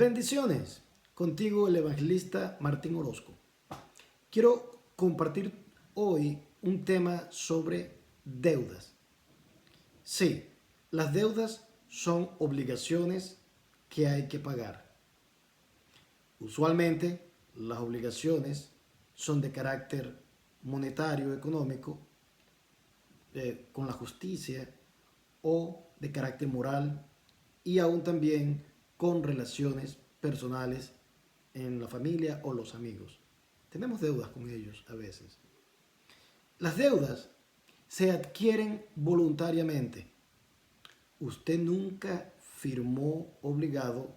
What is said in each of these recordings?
Bendiciones. Contigo el evangelista Martín Orozco. Quiero compartir hoy un tema sobre deudas. Sí, las deudas son obligaciones que hay que pagar. Usualmente las obligaciones son de carácter monetario, económico, con la justicia o de carácter moral y aún también con relaciones personales en la familia o los amigos. Tenemos deudas con ellos a veces. Las deudas se adquieren voluntariamente. Usted nunca firmó obligado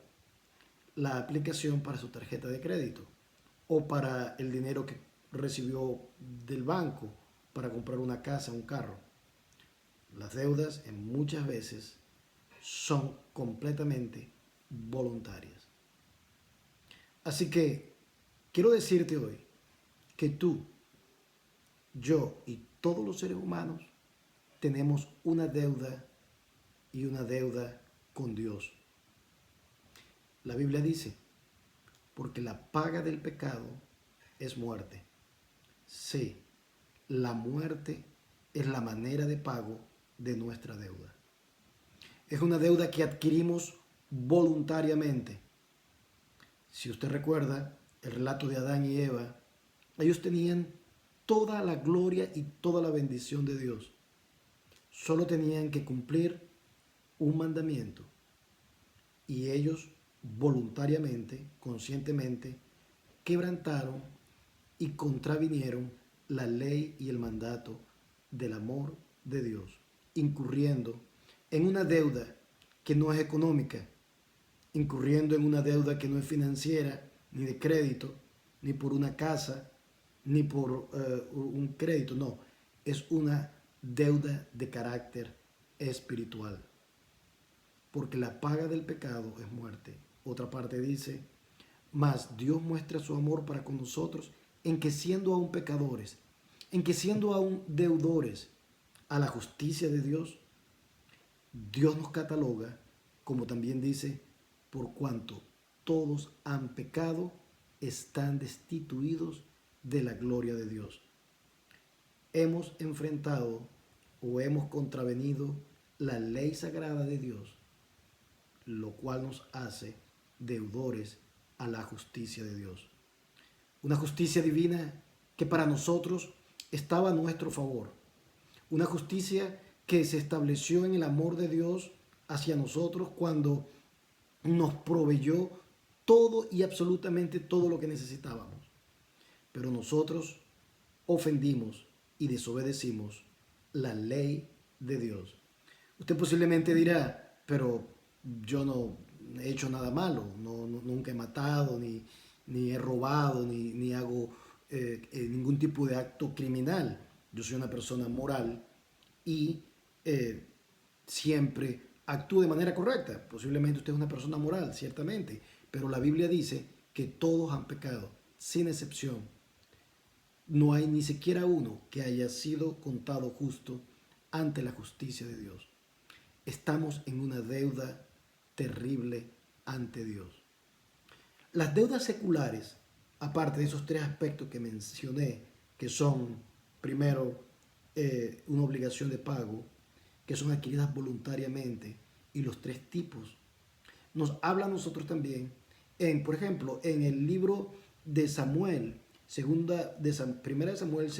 la aplicación para su tarjeta de crédito o para el dinero que recibió del banco para comprar una casa, un carro. Las deudas en muchas veces son completamente voluntarias. Así que quiero decirte hoy que tú, yo y todos los seres humanos tenemos una deuda y una deuda con Dios. La Biblia dice, porque la paga del pecado es muerte. Sí, la muerte es la manera de pago de nuestra deuda. Es una deuda que adquirimos voluntariamente. Si usted recuerda el relato de Adán y Eva, ellos tenían toda la gloria y toda la bendición de Dios. Solo tenían que cumplir un mandamiento. Y ellos voluntariamente, conscientemente, quebrantaron y contravinieron la ley y el mandato del amor de Dios, incurriendo en una deuda que no es económica, incurriendo en una deuda que no es financiera, ni de crédito, ni por una casa, ni por un crédito, no, es una deuda de carácter espiritual, porque la paga del pecado es muerte. Otra parte dice, mas Dios muestra su amor para con nosotros en que siendo aún pecadores, en que siendo aún deudores a la justicia de Dios, Dios nos cataloga, como también dice, por cuanto todos han pecado, están destituidos de la gloria de Dios. Hemos enfrentado o hemos contravenido la ley sagrada de Dios, lo cual nos hace deudores a la justicia de Dios. Una justicia divina que para nosotros estaba a nuestro favor. Una justicia que se estableció en el amor de Dios hacia nosotros cuando nos proveyó todo y absolutamente todo lo que necesitábamos. Pero nosotros ofendimos y desobedecimos la ley de Dios. Usted posiblemente dirá, pero yo no he hecho nada malo, nunca he matado, ni he robado, ni hago ningún tipo de acto criminal. Yo soy una persona moral y siempre actúo de manera correcta. Posiblemente usted es una persona moral, ciertamente, pero la Biblia dice que todos han pecado, sin excepción. No hay ni siquiera uno que haya sido contado justo ante la justicia de Dios. Estamos en una deuda terrible ante Dios. Las deudas seculares, aparte de esos tres aspectos que mencioné, que son, primero, una obligación de pago, que son adquiridas voluntariamente, y los tres tipos, nos habla a nosotros también, por ejemplo, en el libro de Samuel, primera de Samuel,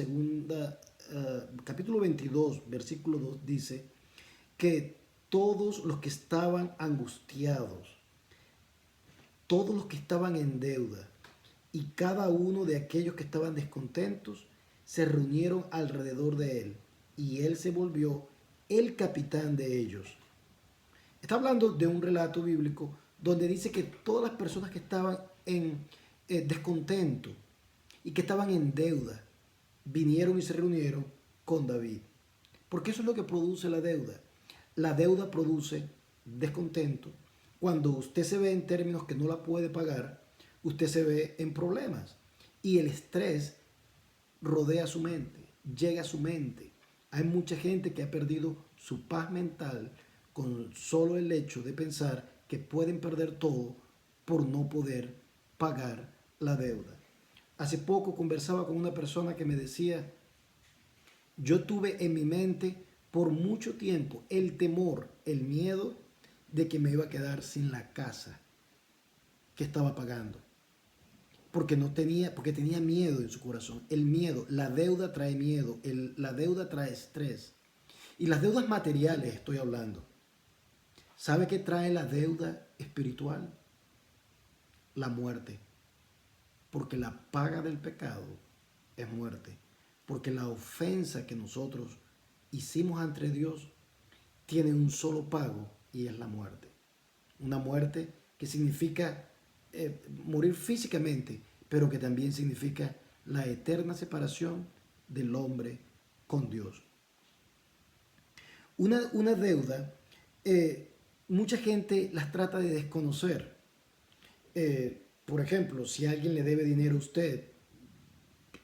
capítulo 22, versículo 2, dice que todos los que estaban angustiados, todos los que estaban en deuda y cada uno de aquellos que estaban descontentos se reunieron alrededor de él y él se volvió el capitán de ellos. Está hablando de un relato bíblico donde dice que todas las personas que estaban en descontento y que estaban en deuda vinieron y se reunieron con David. Porque eso es lo que produce la deuda. La deuda produce descontento. Cuando usted se ve en términos que no la puede pagar, usted se ve en problemas. Y el estrés rodea su mente, llega a su mente. Hay mucha gente que ha perdido su paz mental con solo el hecho de pensar que pueden perder todo por no poder pagar la deuda. Hace poco conversaba con una persona que me decía, yo tuve en mi mente por mucho tiempo el temor, el miedo de que me iba a quedar sin la casa que estaba pagando. Porque tenía miedo en su corazón. El miedo, la deuda trae miedo, la deuda trae estrés. Y las deudas materiales estoy hablando. ¿Sabe qué trae la deuda espiritual? La muerte. Porque la paga del pecado es muerte. Porque la ofensa que nosotros hicimos ante Dios tiene un solo pago y es la muerte. Una muerte que significa morir físicamente, pero que también significa la eterna separación del hombre con Dios. Una deuda, mucha gente las trata de desconocer. Por ejemplo, si alguien le debe dinero a usted,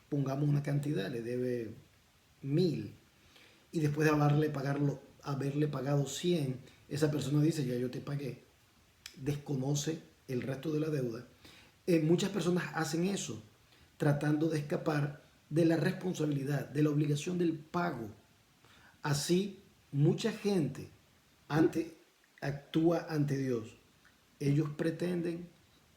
pongamos una cantidad, le debe 1.000, y después de haberle pagado 100, esa persona dice, ya yo te pagué, desconoce el resto de la deuda. Muchas personas hacen eso, tratando de escapar de la responsabilidad, de la obligación del pago. Así, mucha gente actúa ante Dios. Ellos pretenden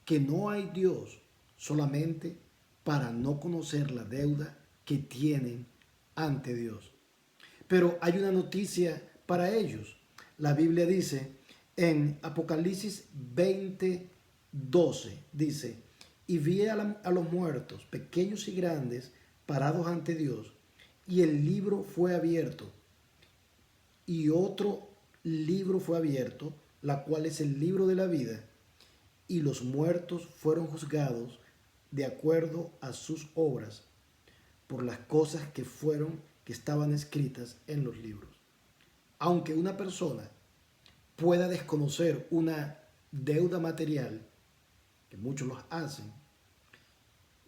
que no hay Dios solamente para no conocer la deuda que tienen ante Dios. Pero hay una noticia para ellos. La Biblia dice en Apocalipsis 20:12, dice, y vi a los muertos, pequeños y grandes, parados ante Dios, y el libro fue abierto. Y otro libro fue abierto, la cual es el libro de la vida, y los muertos fueron juzgados de acuerdo a sus obras, por las cosas que estaban escritas en los libros. Aunque una persona pueda desconocer una deuda material, que muchos los hacen,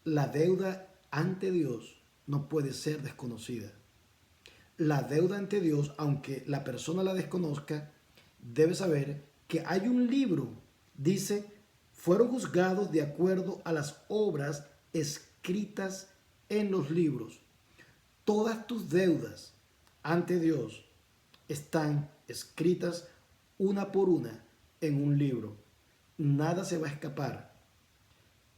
la deuda ante Dios no puede ser desconocida. La deuda ante Dios, aunque la persona la desconozca, debe saber que hay un libro, dice, fueron juzgados de acuerdo a las obras escritas en los libros. Todas tus deudas ante Dios están escritas una por una en un libro. Nada se va a escapar.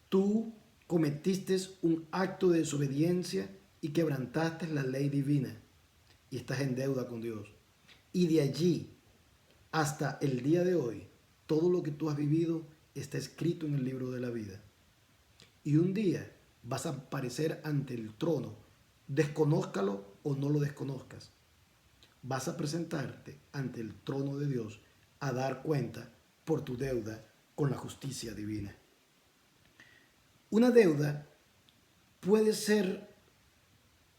Tú cometiste un acto de desobediencia y quebrantaste la ley divina y estás en deuda con Dios. Y de allí hasta el día de hoy, todo lo que tú has vivido está escrito en el libro de la vida. Y un día vas a aparecer ante el trono, desconózcalo o no lo desconozcas. Vas a presentarte ante el trono de Dios a dar cuenta por tu deuda con la justicia divina. Una deuda puede ser,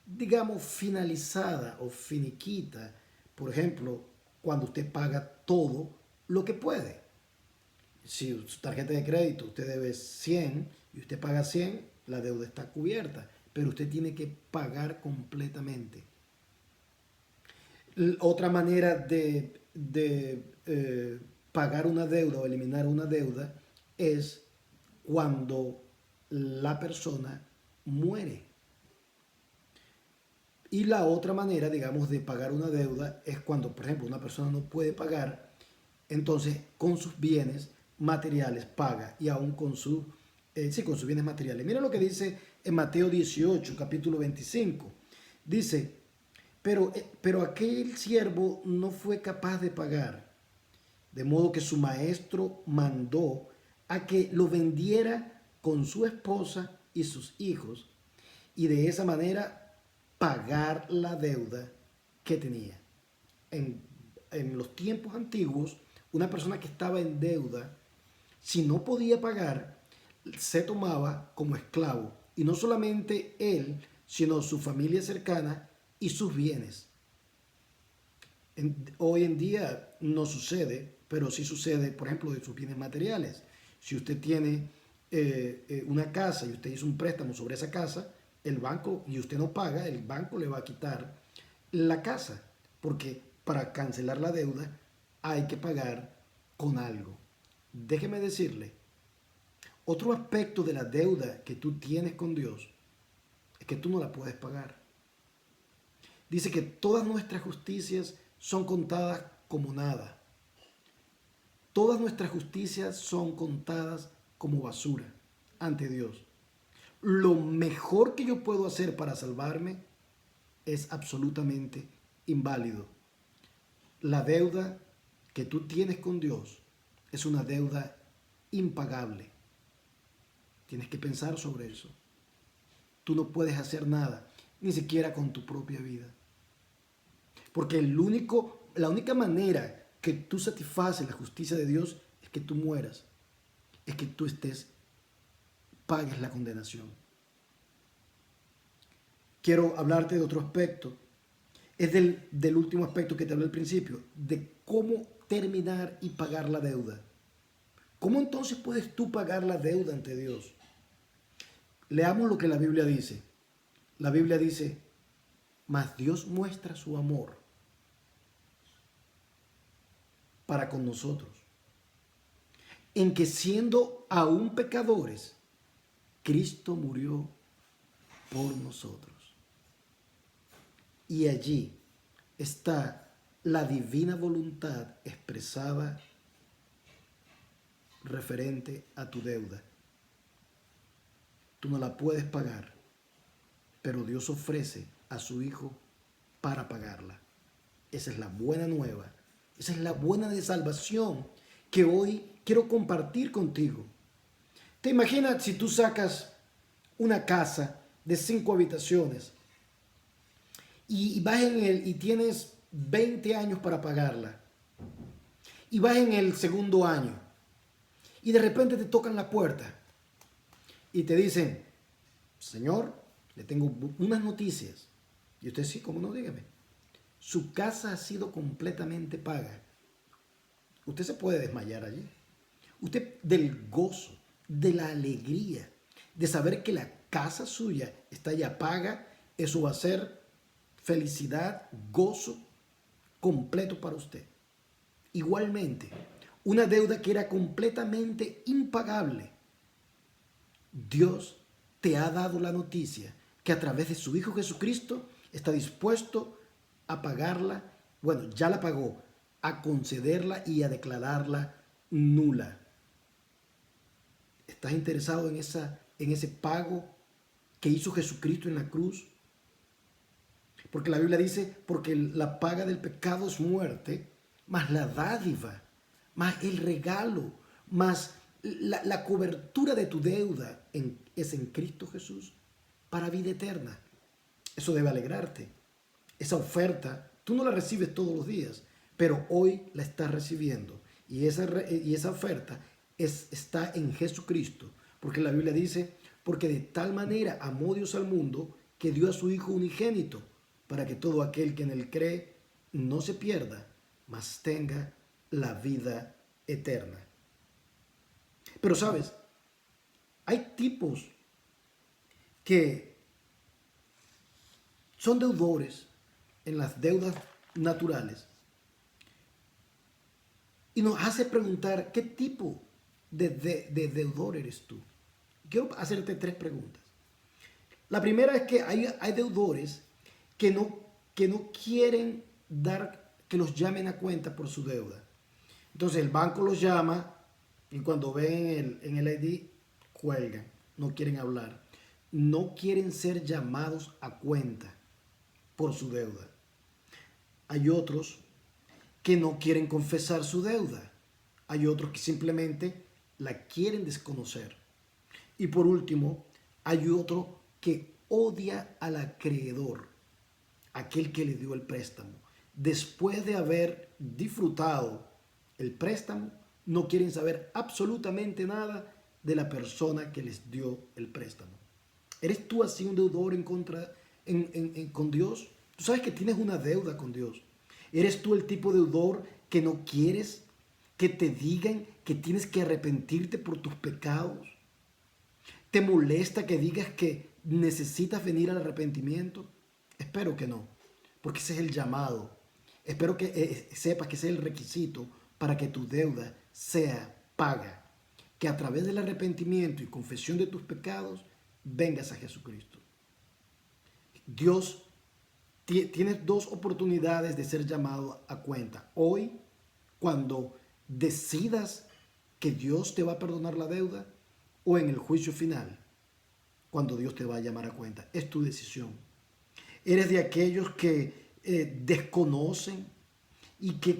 digamos, finalizada o finiquita, por ejemplo, cuando usted paga todo lo que puede. Si su tarjeta de crédito usted debe 100 y usted paga 100, la deuda está cubierta, pero usted tiene que pagar completamente. Otra manera de pagar una deuda o eliminar una deuda es cuando la persona muere. Y la otra manera, digamos, de pagar una deuda es cuando, por ejemplo, una persona no puede pagar, entonces con sus bienes materiales paga y aún con sus bienes materiales. Mira lo que dice en Mateo 18, capítulo 25. Dice, pero aquel siervo no fue capaz de pagar, de modo que su maestro mandó a que lo vendiera con su esposa y sus hijos y de esa manera pagar la deuda que tenía. En los tiempos antiguos, una persona que estaba en deuda, si no podía pagar, se tomaba como esclavo. Y no solamente él, sino su familia cercana y sus bienes. Hoy en día no sucede, pero sí sucede, por ejemplo, de sus bienes materiales. Si usted tiene una casa y usted hizo un préstamo sobre esa casa, el banco, y usted no paga, el banco le va a quitar la casa, porque para cancelar la deuda hay que pagar con algo. Déjeme decirle Otro aspecto de la deuda que tú tienes con Dios es que tú no la puedes pagar. Dice que todas nuestras justicias son contadas como nada. Todas nuestras justicias son contadas como basura ante Dios. Lo mejor que yo puedo hacer para salvarme es absolutamente inválido. La deuda que tú tienes con Dios es una deuda impagable. Tienes que pensar sobre eso. Tú no puedes hacer nada, ni siquiera con tu propia vida. Porque la única manera que tú satisfaces la justicia de Dios es que tú mueras, es que tú pagues la condenación. Quiero hablarte de otro aspecto. Es del último aspecto que te hablé al principio, de cómo terminar y pagar la deuda. ¿Cómo entonces puedes tú pagar la deuda ante Dios? Leamos lo que la Biblia dice. La Biblia dice, mas Dios muestra su amor para con nosotros, en que siendo aún pecadores, Cristo murió por nosotros. Y allí está la divina voluntad expresada referente a tu deuda. Tú no la puedes pagar, pero Dios ofrece a su Hijo para pagarla. Esa es la buena nueva. Esa es la buena de salvación que hoy quiero compartir contigo. ¿Te imaginas si tú sacas una casa de 5 habitaciones y vas y tienes 20 años para pagarla? Y vas en el segundo año y de repente te tocan la puerta y te dicen, señor, le tengo unas noticias. Y usted, sí, ¿cómo no? Dígame. Su casa ha sido completamente paga. Usted se puede desmayar allí. Usted, del gozo, de la alegría, de saber que la casa suya está ya paga, eso va a ser felicidad, gozo completo para usted. Igualmente, una deuda que era completamente impagable, Dios te ha dado la noticia que a través de su Hijo Jesucristo está dispuesto a pagarla, bueno, ya la pagó, a concederla y a declararla nula. ¿Estás interesado en ese pago que hizo Jesucristo en la cruz? Porque la Biblia dice, porque la paga del pecado es muerte, más la dádiva, más el regalo, más la cobertura de tu deuda es en Cristo Jesús para vida eterna. Eso debe alegrarte. Esa oferta, tú no la recibes todos los días, pero hoy la estás recibiendo. Y esa oferta está en Jesucristo. Porque la Biblia dice, porque de tal manera amó Dios al mundo que dio a su Hijo unigénito, para que todo aquel que en él cree no se pierda, mas tenga la vida eterna. Pero sabes, hay tipos que son deudores en las deudas naturales y nos hace preguntar qué tipo de deudor eres tú. Quiero hacerte 3 preguntas. La primera es que hay deudores que no quieren dar, que los llamen a cuenta por su deuda. Entonces el banco los llama y cuando ven en el ID, cuelgan, no quieren hablar. No quieren ser llamados a cuenta por su deuda. Hay otros que no quieren confesar su deuda. Hay otros que simplemente la quieren desconocer. Y por último, hay otro que odia al acreedor, aquel que le dio el préstamo. Después de haber disfrutado el préstamo, no quieren saber absolutamente nada de la persona que les dio el préstamo. ¿Eres tú así un deudor con Dios? Tú sabes que tienes una deuda con Dios. ¿Eres tú el tipo de deudor que no quieres que te digan que tienes que arrepentirte por tus pecados? ¿Te molesta que digas que necesitas venir al arrepentimiento? Espero que no, porque ese es el llamado. Espero que sepas que ese es el requisito para que tu deuda sea paga. que a través del arrepentimiento y confesión de tus pecados vengas a Jesucristo. Dios tienes dos oportunidades de ser llamado a cuenta. Hoy, cuando decidas que Dios te va a perdonar la deuda, o en el juicio final, cuando Dios te va a llamar a cuenta. Es tu decisión. Eres de aquellos que desconocen y que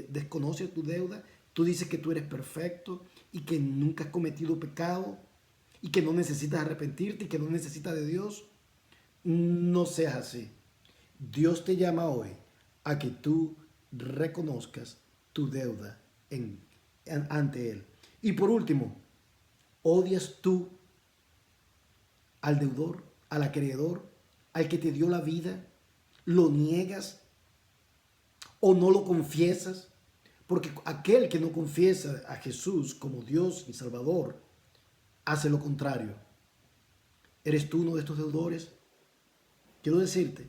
desconocen tu deuda. Tú dices que tú eres perfecto y que nunca has cometido pecado y que no necesitas arrepentirte y que no necesitas de Dios. No seas así. Dios te llama hoy a que tú reconozcas tu deuda ante Él. Y por último, ¿odias tú al deudor, al acreedor, al que te dio la vida? ¿Lo niegas o no lo confiesas? Porque aquel que no confiesa a Jesús como Dios y Salvador hace lo contrario. ¿Eres tú uno de estos deudores? Quiero decirte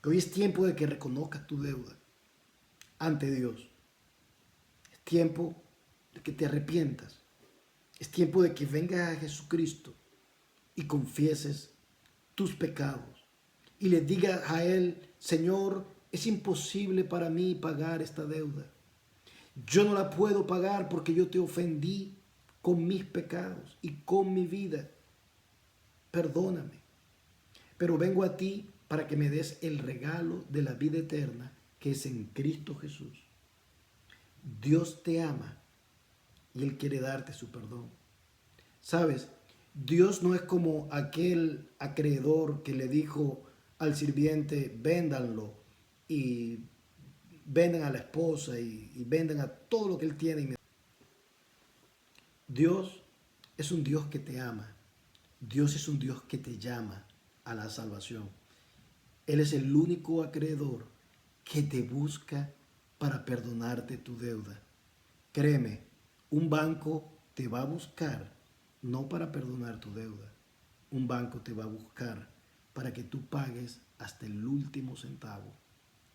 que hoy es tiempo de que reconozcas tu deuda ante Dios. Es tiempo de que te arrepientas. Es tiempo de que vengas a Jesucristo y confieses tus pecados y le digas a Él: Señor, es imposible para mí pagar esta deuda. Yo no la puedo pagar porque yo te ofendí con mis pecados y con mi vida. Perdóname. Pero vengo a ti para que me des el regalo de la vida eterna que es en Cristo Jesús. Dios te ama y Él quiere darte su perdón. ¿Sabes? Dios no es como aquel acreedor que le dijo al sirviente: véndanlo y vendan a la esposa y vendan a todo lo que él tiene. Dios es un Dios que te ama. Dios es un Dios que te llama a la salvación. Él es el único acreedor que te busca para perdonarte tu deuda. Créeme, un banco te va a buscar no para perdonar tu deuda. Un banco te va a buscar para que tú pagues hasta el último centavo.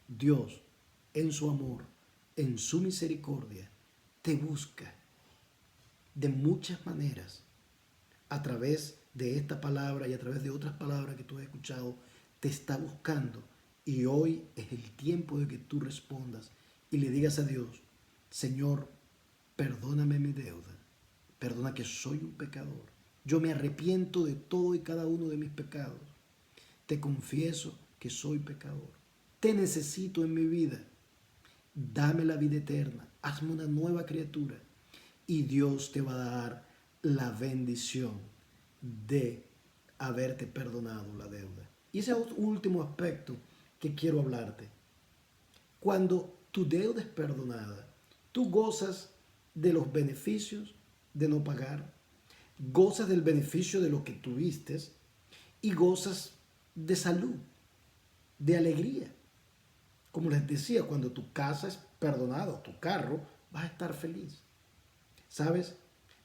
Dios, en su amor, en su misericordia, te busca de muchas maneras, a través de esta palabra y a través de otras palabras que tú has escuchado. Te está buscando y hoy es el tiempo de que tú respondas y le digas a Dios: Señor, perdóname mi deuda, perdona que soy un pecador, yo me arrepiento de todo y cada uno de mis pecados, te confieso que soy pecador, te necesito en mi vida, dame la vida eterna, hazme una nueva criatura y Dios te va a dar la bendición de haberte perdonado la deuda. Y ese es otro último aspecto que quiero hablarte. Cuando tu deuda es perdonada, tú gozas de los beneficios de no pagar, gozas del beneficio de lo que tuviste y gozas de salud, de alegría. Como les decía, cuando tu casa es perdonada, tu carro, vas a estar feliz. ¿Sabes?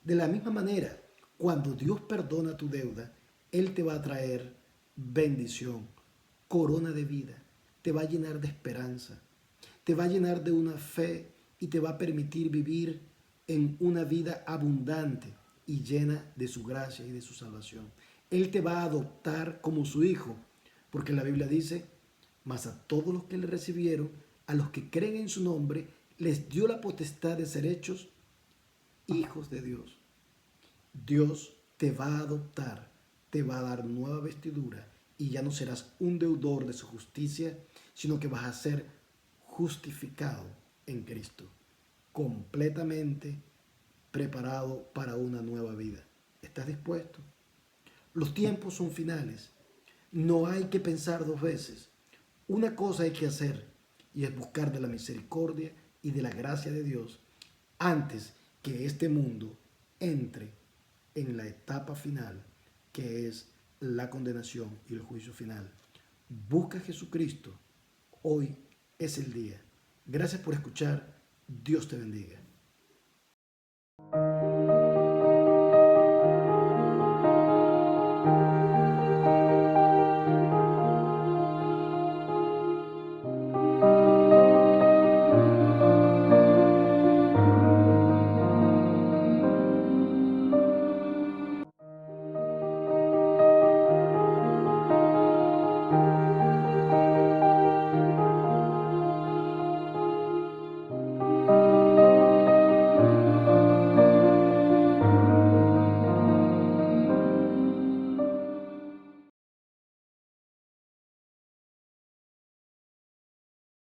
De la misma manera, cuando Dios perdona tu deuda, Él te va a traer bendición, corona de vida, te va a llenar de esperanza, te va a llenar de una fe y te va a permitir vivir en una vida abundante y llena de su gracia y de su salvación. Él te va a adoptar como su hijo, porque la Biblia dice: mas a todos los que le recibieron, a los que creen en su nombre, les dio la potestad de ser hechos hijos de Dios. Dios te va a adoptar, te va a dar nueva vestidura y ya no serás un deudor de su justicia, sino que vas a ser justificado en Cristo, completamente preparado para una nueva vida. ¿Estás dispuesto? Los tiempos son finales. No hay que pensar dos veces. Una cosa hay que hacer y es buscar de la misericordia y de la gracia de Dios antes que este mundo entre en la etapa final, que es la condenación y el juicio final. Busca a Jesucristo. Hoy es el día. Gracias por escuchar. Dios te bendiga.